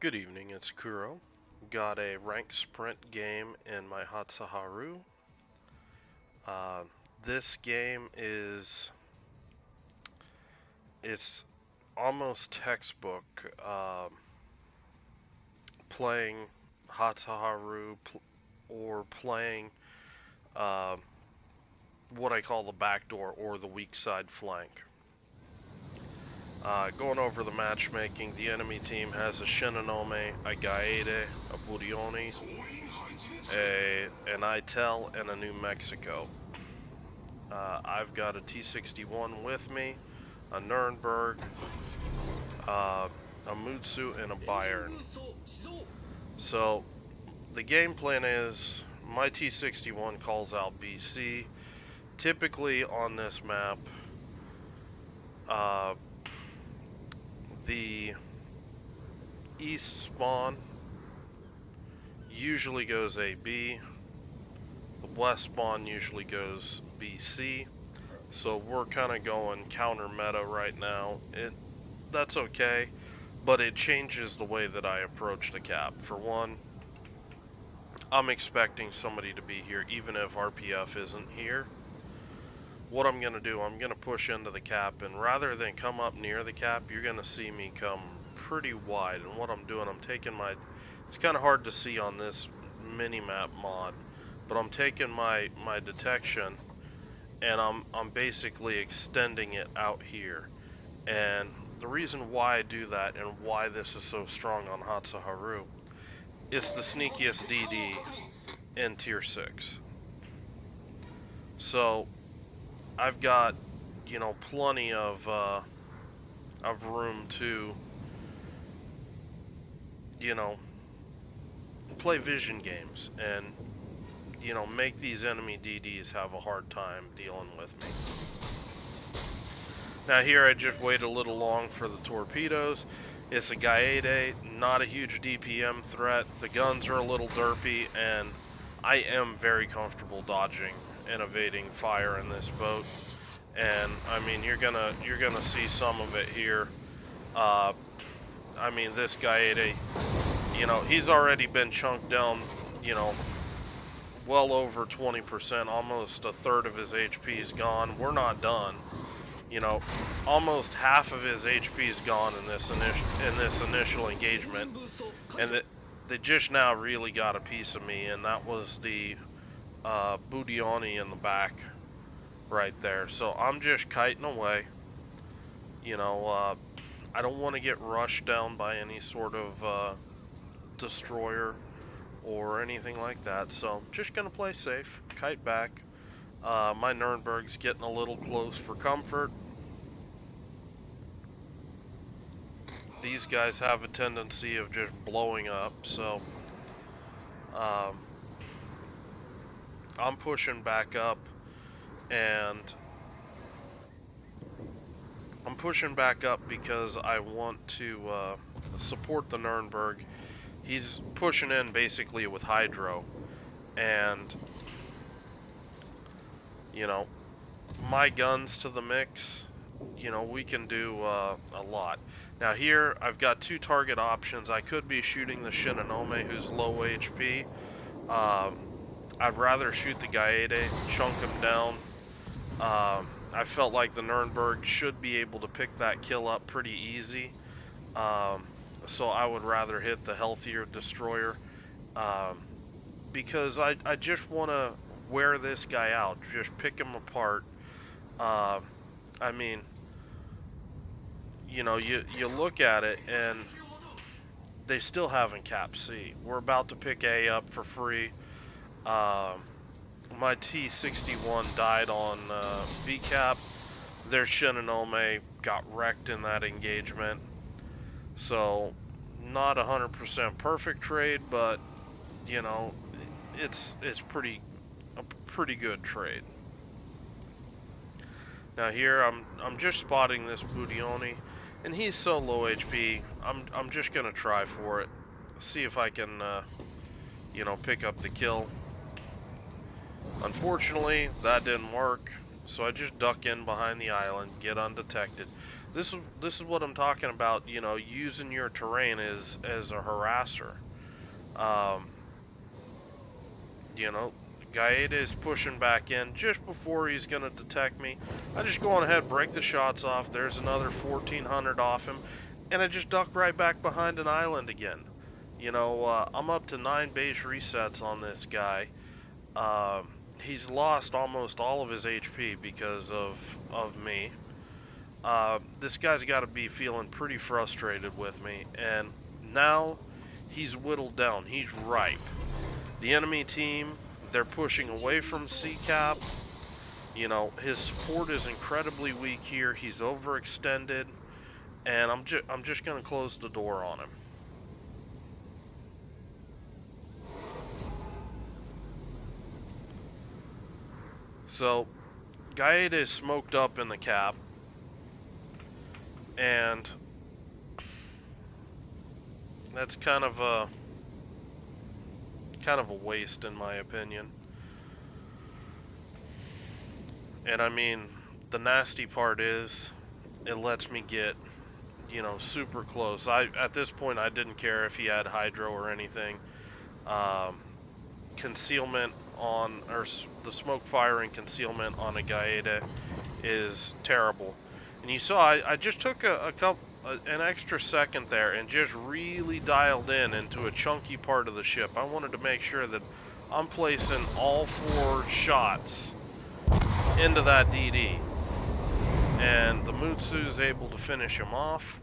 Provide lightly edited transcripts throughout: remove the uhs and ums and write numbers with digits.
Good evening, it's Kuro. Got a ranked sprint game in my Hatsuharu. Uh, this game it's almost textbook playing Hatsuharu or playing uh, what I call the backdoor or the weak side flank. Going over the matchmaking, the enemy team has a Shinonome, a Gaede, a Burioni, an ITEL, and a New Mexico. I've got a T-61 with me, a Nuremberg, a Mutsu, and a Bayern. So the game plan is my T-61 calls out BC. Typically on this map, the east spawn usually goes AB. The west spawn usually goes BC. So we're kind of going counter meta right now. That's okay, but it changes the way that I approach the cap. For one, I'm expecting somebody to be here even if RPF isn't here. What I'm going to do, I'm going to push into the cap, and rather than come up near the cap, you're going to see me come pretty wide. And what I'm doing, I'm taking my, it's kind of hard to see on this mini-map mod, but I'm taking my detection and I'm basically extending it out here. And the reason why I do that and why this is so strong on Hatsuharu, it's the sneakiest DD in tier 6. So I've got, you know, plenty of room to, you know, play vision games and, you know, make these enemy DDs have a hard time dealing with me. Now here I just wait a little long for the torpedoes. It's a Gaede, not a huge DPM threat. The guns are a little derpy, and I am very comfortable dodging and evading fire in this boat. And I mean, you're gonna see some of it here. I mean, this Gaede, you know, he's already been chunked down, you know, well over 20%, almost a third of his HP is gone. We're not done. You know, almost half of his HP is gone in this initial engagement, and they just now really got a piece of me, and that was the Budioni in the back right there. So I'm just kiting away. You know, I don't want to get rushed down by any sort of destroyer or anything like that, so just gonna play safe, kite back. My Nuremberg's getting a little close for comfort. These guys have a tendency of just blowing up, so I'm pushing back up, and I'm pushing back up because I want to support the Nuremberg. He's pushing in basically with hydro, and you know, my guns to the mix, you know, we can do a lot. Now here, I've got two target options. I could be shooting the Shinonome, who's low HP. I'd rather shoot the Gaede, chunk him down. I felt like the Nuremberg should be able to pick that kill up pretty easy. So I would rather hit the healthier destroyer. Because I just want to wear this guy out, just pick him apart. I mean, you know, you look at it and they still haven't capped C. We're about to pick A up for free. My T-61 died on B cap. Their Shinonome got wrecked in that engagement. So, not 100% perfect trade, but you know, it's a pretty good trade. Now here I'm just spotting this Budioni, and he's so low HP. I'm just gonna try for it, see if I can you know, pick up the kill. Unfortunately, that didn't work, so I just duck in behind the island, get undetected. This is what I'm talking about. You know, using your terrain as a harasser. Um, you know, Gaeta is pushing back in just before he's gonna detect me. I just go on ahead, break the shots off. There's another 1400 off him, and I just duck right back behind an island again. You know, I'm up to 9 base resets on this guy. He's lost almost all of his HP because of me. This guy's got to be feeling pretty frustrated with me, and now he's whittled down. He's ripe. The enemy team, they're pushing away from C-Cap. You know, his support is incredibly weak here. He's overextended, and I'm just gonna close the door on him. So, Gaeta is smoked up in the cap, and that's kind of a waste in my opinion. And I mean, the nasty part is it lets me get, you know, super close. At this point I didn't care if he had hydro or anything. Concealment on, or the smoke firing concealment on a Gaeta is terrible. And you saw I just took an extra second there and just really dialed into a chunky part of the ship. I wanted to make sure that I'm placing all 4 shots into that DD. And the Mutsu's able to finish him off.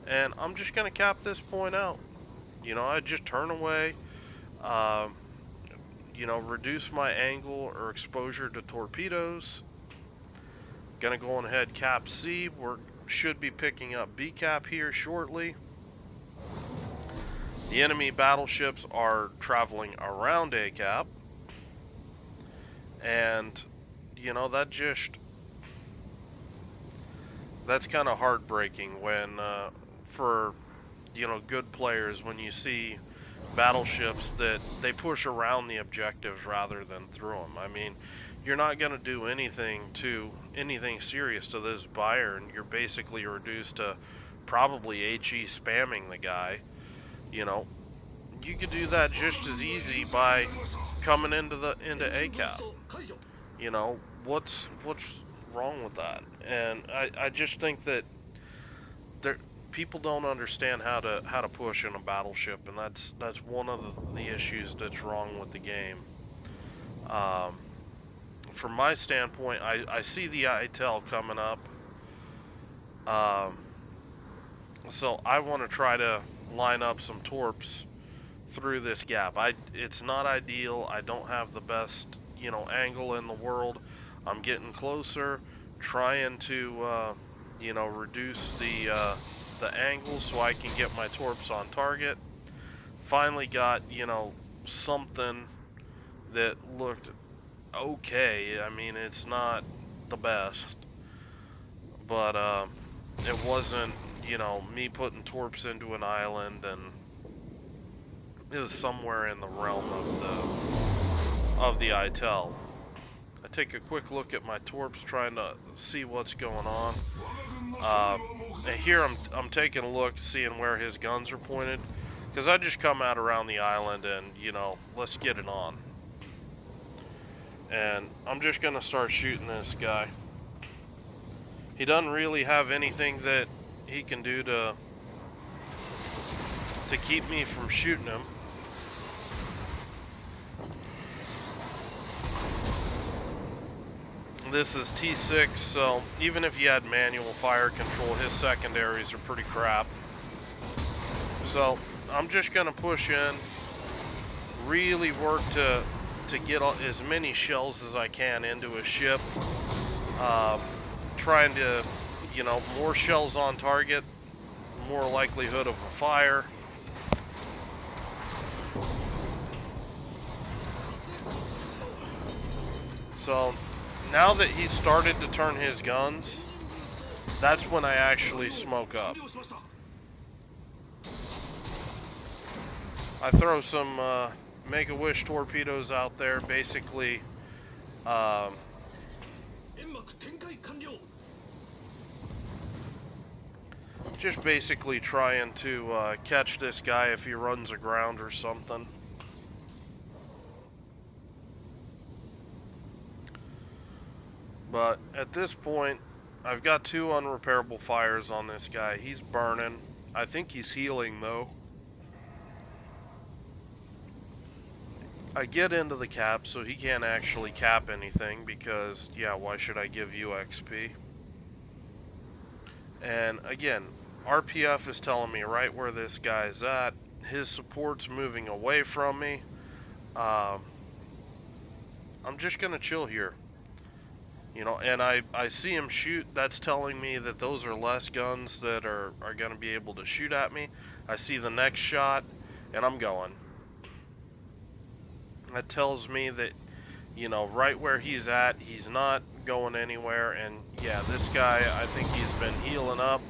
And I'm just going to cap this point out. You know, I just turn away, you know, reduce my angle or exposure to torpedoes. Gonna go on ahead, cap C. We should be picking up B cap here shortly. The enemy battleships are traveling around A cap. And, you know, that's kind of heartbreaking when, for, you know, good players, when you see battleships that they push around the objectives rather than through them. I mean, you're not going to do anything serious to this buyer, and you're basically reduced to probably HE spamming the guy. You know, you could do that just as easy by coming into ACAP. You know, what's wrong with that? And I just think that people don't understand how to push in a battleship, and that's one of the issues that's wrong with the game. From my standpoint, I see the ITEL coming up, so I want to try to line up some torps through this gap. It's not ideal. I don't have the best, you know, angle in the world. I'm getting closer, trying to, you know, reduce the angle so I can get my torps on target. Finally got, you know, something that looked okay. I mean, it's not the best, but it wasn't, you know, me putting torps into an island, and it was somewhere in the realm of the ITEL. I take a quick look at my torps, trying to see what's going on. And here I'm taking a look, seeing where his guns are pointed, because I just come out around the island and, you know, let's get it on. And I'm just gonna start shooting this guy. He doesn't really have anything that he can do to keep me from shooting him. This is T6, so even if you had manual fire control, his secondaries are pretty crap. So I'm just gonna push in, really work to get as many shells as I can into a ship. Trying to, you know, more shells on target, more likelihood of a fire. So now that he's started to turn his guns, that's when I actually smoke up. I throw some Make-A-Wish torpedoes out there, basically Just basically trying to catch this guy if he runs aground or something. But at this point, I've got 2 unrepairable fires on this guy. He's burning. I think he's healing though. I get into the cap so he can't actually cap anything because, yeah, why should I give you XP? And again, RPF is telling me right where this guy's at. His support's moving away from me. I'm just gonna chill here. You know, and I see him shoot. That's telling me that those are less guns that are gonna be able to shoot at me. I see the next shot, and I'm going. That tells me that, you know, right where he's at, he's not going anywhere. And yeah, this guy, I think he's been healing up.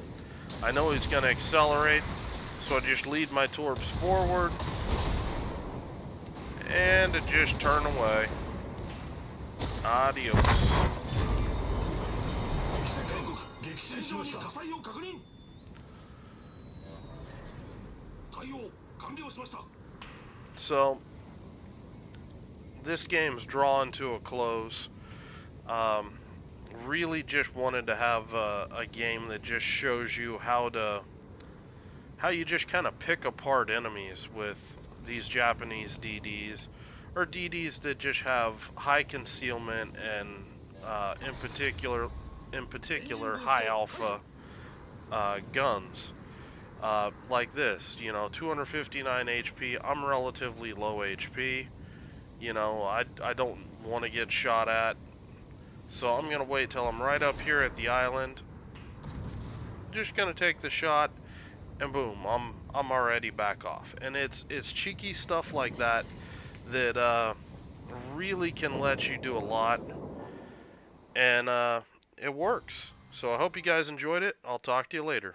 I know he's going to accelerate, so I just lead my torps forward and just turn away. Adios. So this game's drawing to a close. Really just wanted to have a game that just shows you how you just kind of pick apart enemies with these Japanese DDs, or DDs that just have high concealment and in particular high alpha guns. Like this, you know, 259 HP. I'm relatively low HP. You know, I don't want to get shot at. So I'm gonna wait till I'm right up here at the island. Just gonna take the shot, and boom, I'm already back off. And it's cheeky stuff like that that really can let you do a lot, and it works. So I hope you guys enjoyed it. I'll talk to you later.